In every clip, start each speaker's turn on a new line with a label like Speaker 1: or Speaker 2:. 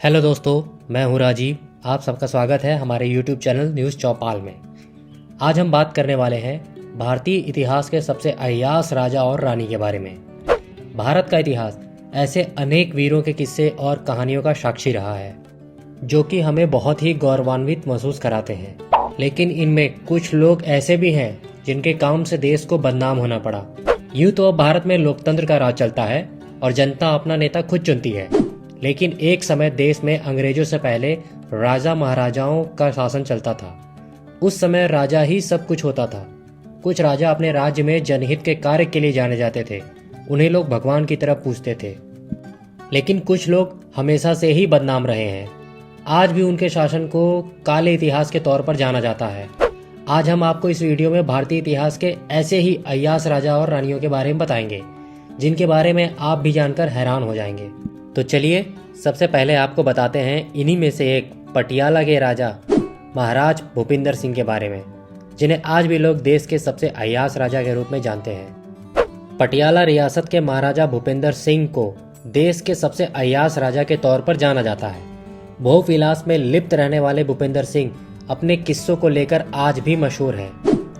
Speaker 1: Hello दोस्तों, मैं हूं राजीव। आप सबका स्वागत है हमारे YouTube चैनल न्यूज़ चौपाल में। आज हम बात करने वाले हैं भारतीय इतिहास के सबसे अय्याश राजा और रानी के बारे में। भारत का इतिहास ऐसे अनेक वीरों के किस्से और कहानियों का साक्षी रहा है जो कि हमें बहुत ही गौरवान्वित महसूस कराते हैं। लेकिन इनमें कुछ लोग ऐसे भी हैं जिनके काम से देश को बदनाम होना पड़ा। यूँ तो अब भारत में लोकतंत्र का राज चलता है और जनता अपना नेता खुद चुनती है, लेकिन एक समय देश में अंग्रेजों से पहले राजा महाराजाओं का शासन चलता था। उस समय राजा ही सब कुछ होता था। कुछ राजा अपने राज्य में जनहित के कार्य के लिए जाने जाते थे, उन्हें लोग भगवान की तरह पूजते थे। लेकिन कुछ लोग हमेशा से ही बदनाम रहे हैं। आज भी उनके शासन को काले इतिहास के तौर पर जाना जाता है। आज हम आपको इस वीडियो में भारतीय इतिहास के ऐसे ही अय्याश राजा और रानियों के बारे में बताएंगे जिनके बारे में आप भी जानकर हैरान हो जाएंगे। तो चलिए सबसे पहले आपको बताते हैं इन्हीं में से एक पटियाला के राजा महाराज भूपिंदर सिंह के बारे में, जिन्हें आज भी लोग देश के सबसे अय्याश राजा के रूप में जानते हैं। पटियाला रियासत के महाराजा भूपिंदर सिंह को देश के सबसे अय्याश राजा के तौर पर जाना जाता है। भोग विलास में लिप्त रहने वाले भूपिंदर सिंह अपने किस्सों को लेकर आज भी मशहूर है।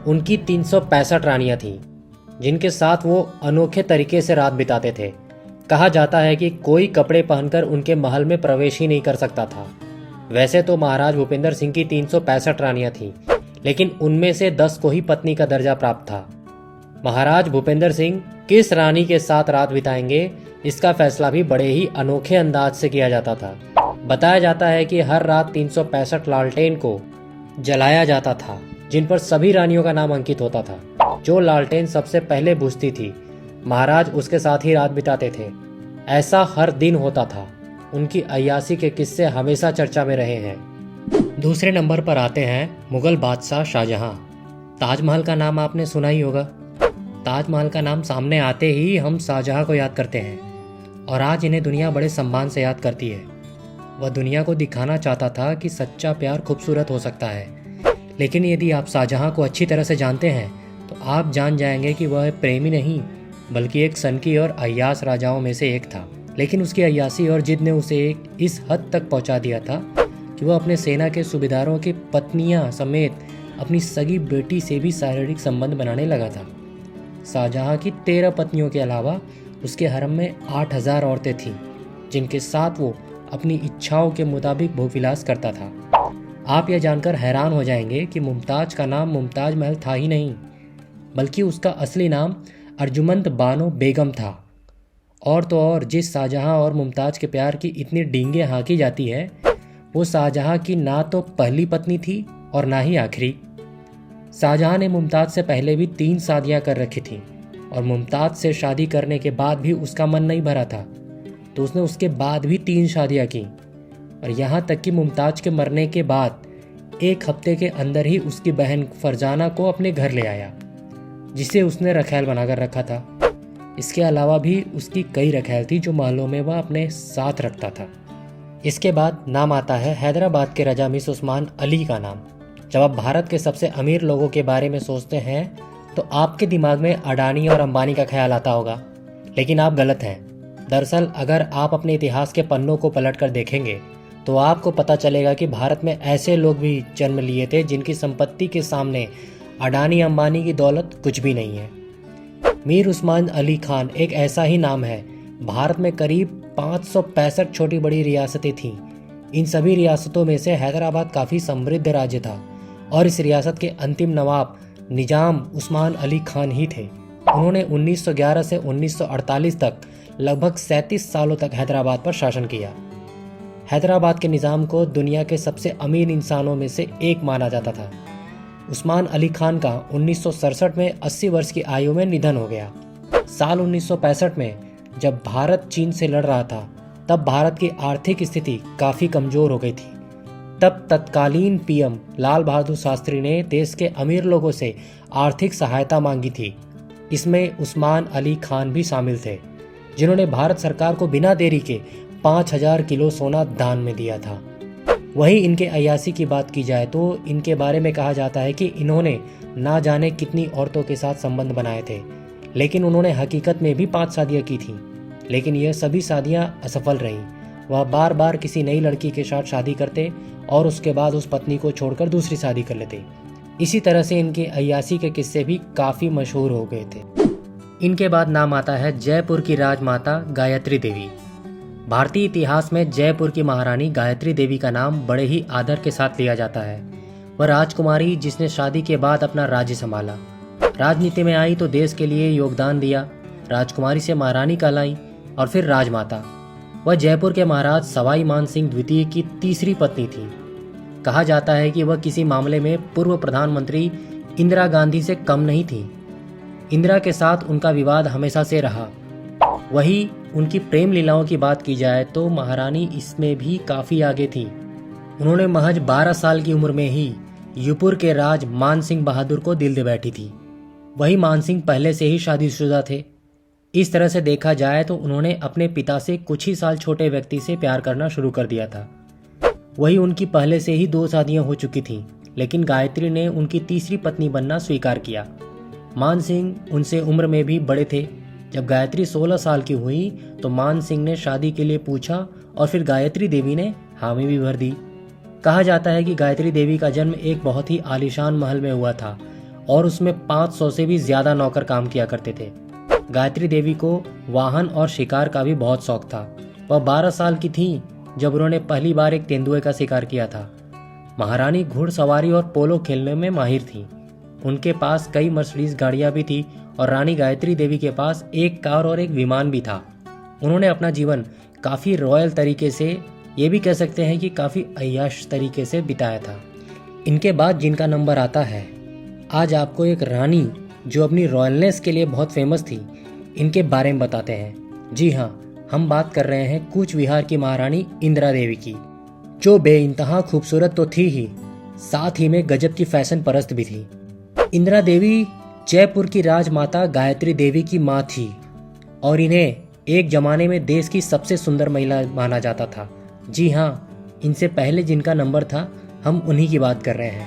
Speaker 1: उनकी 365 रानियां थीं, जिनके साथ वो अनोखे तरीके से रात बिताते थे। कहा जाता है कि कोई कपड़े पहनकर उनके महल में प्रवेश ही नहीं कर सकता था। वैसे तो महाराज भूपिंदर सिंह की 365 रानियां थीं, लेकिन उनमें से 10 को ही पत्नी का दर्जा प्राप्त था। महाराज भूपिंदर सिंह किस रानी के साथ रात बिताएंगे, इसका फैसला भी बड़े ही अनोखे अंदाज से किया जाता था। बताया जाता है कि हर रात 365 लालटेन को जलाया जाता था, जिन पर सभी रानियों का नाम अंकित होता था। जो लालटेन सबसे पहले बुझती थी, महाराज उसके साथ ही रात बिताते थे। ऐसा हर दिन होता था। उनकी अय्याशी के किस्से हमेशा चर्चा में रहे हैं। दूसरे नंबर पर आते हैं मुगल बादशाह शाहजहां। ताजमहल का नाम आपने सुना ही होगा। ताजमहल का नाम सामने आते ही हम शाहजहां को याद करते हैं और आज इन्हें दुनिया बड़े सम्मान से याद करती है। वह दुनिया को दिखाना चाहता था कि सच्चा प्यार खूबसूरत हो सकता है। लेकिन यदि आप शाहजहां को अच्छी तरह से जानते हैं तो आप जान जाएंगे कि वह प्रेमी नहीं बल्कि एक सनकी और अय्याश राजाओं में से एक था। लेकिन उसकी अय्याशी और जिद ने उसे इस हद तक पहुंचा दिया था कि वह अपने सेना के सूबेदारों की पत्नियां समेत अपनी सगी बेटी से भी शारीरिक संबंध बनाने लगा था। शाहजहां की 13 पत्नियों के अलावा उसके हरम में 8000 औरतें थीं, जिनके साथ वो अपनी इच्छाओं के मुताबिक भोगविलास करता था। आप यह जानकर हैरान हो जाएंगे कि मुमताज का नाम मुमताज महल था ही नहीं, बल्कि उसका असली नाम अर्जुमंद बानो बेगम था। और तो और जिस शाहजहां और मुमताज के प्यार की इतनी डींगे हाँकी जाती है, वो शाहजहां की ना तो पहली पत्नी थी और ना ही आखिरी। शाहजहां ने मुमताज से पहले भी 3 शादियां कर रखी थीं और मुमताज से शादी करने के बाद भी उसका मन नहीं भरा था, तो उसने उसके बाद भी 3 शादियां की। और यहाँ तक कि मुमताज के मरने के बाद 1 हफ्ते के अंदर ही उसकी बहन फरजाना को अपने घर ले आया, जिसे उसने रखैल बनाकर रखा था। इसके अलावा भी उसकी कई रखैल थी जो महलों में वह अपने साथ रखता था। इसके बाद नाम आता है हैदराबाद के राजा मिर्ज़ा उस्मान अली का नाम। जब आप भारत के सबसे अमीर लोगों के बारे में सोचते हैं तो आपके दिमाग में अडानी और अंबानी का ख्याल आता होगा, लेकिन आप गलत हैं। दरअसल अगर आप अपने इतिहास के पन्नों को पलट कर देखेंगे तो आपको पता चलेगा कि भारत में ऐसे लोग भी जन्म लिए थे जिनकी संपत्ति के सामने अडानी अंबानी की दौलत कुछ भी नहीं है। मीर उस्मान अली खान एक ऐसा ही नाम है। भारत में करीब 565 छोटी बड़ी रियासतें थीं। इन सभी रियासतों में से हैदराबाद काफ़ी समृद्ध राज्य था और इस रियासत के अंतिम नवाब निजाम उस्मान अली खान ही थे। उन्होंने 1911 से 1948 तक लगभग 37 सालों तक हैदराबाद पर शासन किया। हैदराबाद के निज़ाम को दुनिया के सबसे अमीर इंसानों में से एक माना जाता था। उस्मान अली खान का 1967 में 80 वर्ष की आयु में निधन हो गया। साल 1965 में जब भारत चीन से लड़ रहा था, तब भारत की आर्थिक स्थिति काफ़ी कमज़ोर हो गई थी। तब तत्कालीन पीएम लाल बहादुर शास्त्री ने देश के अमीर लोगों से आर्थिक सहायता मांगी थी। इसमें उस्मान अली खान भी शामिल थे, जिन्होंने भारत सरकार को बिना देरी के 5000 किलो सोना दान में दिया था। वहीं इनके अय्याशी की बात की जाए तो इनके बारे में कहा जाता है कि इन्होंने ना जाने कितनी औरतों के साथ संबंध बनाए थे, लेकिन उन्होंने हकीकत में भी 5 शादियां की थीं। लेकिन यह सभी शादियां असफल रहीं वह बार बार किसी नई लड़की के साथ शादी करते और उसके बाद उस पत्नी को छोड़कर दूसरी शादी कर लेते। इसी तरह से इनके अय्यासी के किस्से भी काफ़ी मशहूर हो गए थे। इनके बाद नाम आता है जयपुर की राजमाता गायत्री देवी। भारतीय इतिहास में जयपुर की महारानी गायत्री देवी का नाम बड़े ही आदर के साथ लिया जाता है। वह राजकुमारी जिसने शादी के बाद अपना राज्य संभाला, राजनीति में आई तो देश के लिए योगदान दिया, राजकुमारी से महारानी कहलाई और फिर राजमाता। वह जयपुर के महाराज सवाई मान सिंह द्वितीय की तीसरी पत्नी थी। कहा जाता है कि वह किसी मामले में पूर्व प्रधानमंत्री इंदिरा गांधी से कम नहीं थी। इंदिरा के साथ उनका विवाद हमेशा से रहा। वही उनकी प्रेम लीलाओं की बात की जाए तो महारानी इसमें भी काफ़ी आगे थी। उन्होंने महज 12 साल की उम्र में ही यूपुर के राज मान सिंह बहादुर को दिल दे बैठी थी। वही मान सिंह पहले से ही शादीशुदा थे। इस तरह से देखा जाए तो उन्होंने अपने पिता से कुछ ही साल छोटे व्यक्ति से प्यार करना शुरू कर दिया था। वही उनकी पहले से ही 2 शादियां हो चुकी थीं, लेकिन गायत्री ने उनकी तीसरी पत्नी बनना स्वीकार किया। मान सिंह उनसे उम्र में भी बड़े थे। जब गायत्री 16 साल की हुई तो मान सिंह ने शादी के लिए पूछा और फिर गायत्री देवी ने हामी भी भर दी। कहा जाता है कि गायत्री देवी का जन्म एक बहुत ही आलीशान महल में हुआ था और उसमें 500 से भी ज्यादा नौकर काम किया करते थे। गायत्री देवी को वाहन और शिकार का भी बहुत शौक था। वह 12 साल की थी जब उन्होंने पहली बार एक तेंदुए का शिकार किया था। महारानी घुड़सवारी और पोलो खेलने में माहिर थी। उनके पास कई मर्सिडीज गाड़ियां भी थी और रानी गायत्री देवी के पास एक कार और एक विमान भी था। उन्होंने अपना जीवन काफ़ी रॉयल तरीके से, ये भी कह सकते हैं कि काफ़ी अय्याश तरीके से बिताया था। इनके बाद जिनका नंबर आता है, आज आपको एक रानी जो अपनी रॉयलनेस के लिए बहुत फेमस थी, इनके बारे में बताते हैं। जी हाँ, हम बात कर रहे हैं कूच विहार की महारानी इंदिरा देवी की, जो बेइंतहा खूबसूरत तो थी ही, साथ ही में गजब की फैशन परस्त भी थी। इंदिरा देवी जयपुर की राजमाता गायत्री देवी की माँ थी और इन्हें एक जमाने में देश की सबसे सुंदर महिला माना जाता था। जी हाँ, इनसे पहले जिनका नंबर था, हम उन्हीं की बात कर रहे हैं।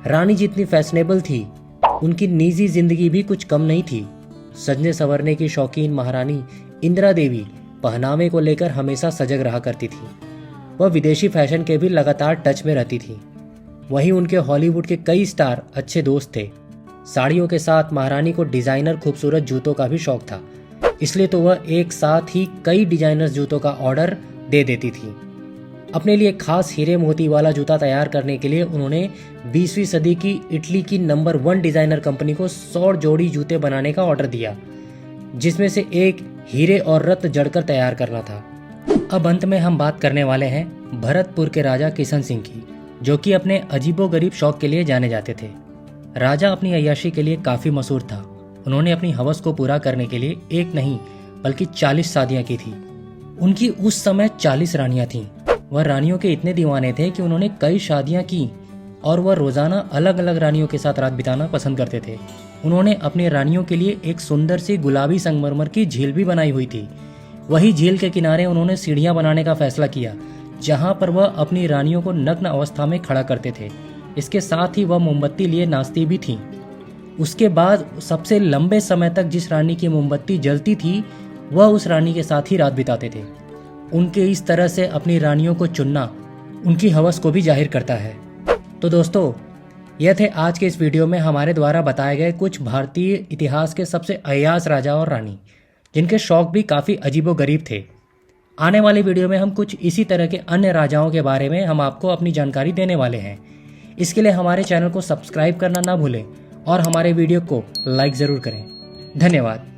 Speaker 1: रानी जितनी फैशनेबल थी, उनकी निजी जिंदगी भी कुछ कम नहीं थी। सजने संवरने की शौकीन महारानी इंदिरा देवी पहनावे को लेकर हमेशा सजग रहा करती थी। वह विदेशी फैशन के भी लगातार टच में रहती थी। वहीं उनके हॉलीवुड के कई स्टार अच्छे दोस्त थे। साड़ियों के साथ महारानी को डिजाइनर खूबसूरत जूतों का भी शौक था, इसलिए तो वह एक साथ ही कई डिजाइनर जूतों का ऑर्डर दे देती थी। अपने लिए खास हीरे मोती वाला जूता तैयार करने के लिए उन्होंने 20वीं सदी की इटली की नंबर 1 डिजाइनर कंपनी को 100 जोड़ी जूते बनाने का ऑर्डर दिया, जिसमें से एक हीरे और रत्न जड़कर तैयार करना था। अब अंत में हम बात करने वाले हैं भरतपुर के राजा किशन सिंह की, जो कि अपने अजीबोगरीब शौक के लिए जाने जाते थे। राजा अपनी अय्याशी के लिए काफ़ी मशहूर था। उन्होंने अपनी हवस को पूरा करने के लिए एक नहीं बल्कि 40 शादियां की थी। उनकी उस समय 40 रानियां थीं। वह रानियों के इतने दीवाने थे कि उन्होंने कई शादियां की और वह रोजाना अलग अलग रानियों के साथ रात बिताना पसंद करते थे। उन्होंने अपनी रानियों के लिए एक सुंदर सी गुलाबी संगमरमर की झील भी बनाई हुई थी। वही झील के किनारे उन्होंने सीढ़ियां बनाने का फैसला किया, जहां पर वह अपनी रानियों को नग्न अवस्था में खड़ा करते थे। इसके साथ ही वह मोमबत्ती लिए नाचती भी थीं। उसके बाद सबसे लंबे समय तक जिस रानी की मोमबत्ती जलती थी, वह उस रानी के साथ ही रात बिताते थे। उनके इस तरह से अपनी रानियों को चुनना उनकी हवस को भी जाहिर करता है। तो दोस्तों, यह थे आज के इस वीडियो में हमारे द्वारा बताए गए कुछ भारतीय इतिहास के सबसे अय्याश राजा और रानी, जिनके शौक भी काफ़ी अजीबोगरीब थे। आने वाले वीडियो में हम कुछ इसी तरह के अन्य राजाओं के बारे में हम आपको अपनी जानकारी देने वाले हैं। इसके लिए हमारे चैनल को सब्सक्राइब करना ना भूलें और हमारे वीडियो को लाइक ज़रूर करें। धन्यवाद।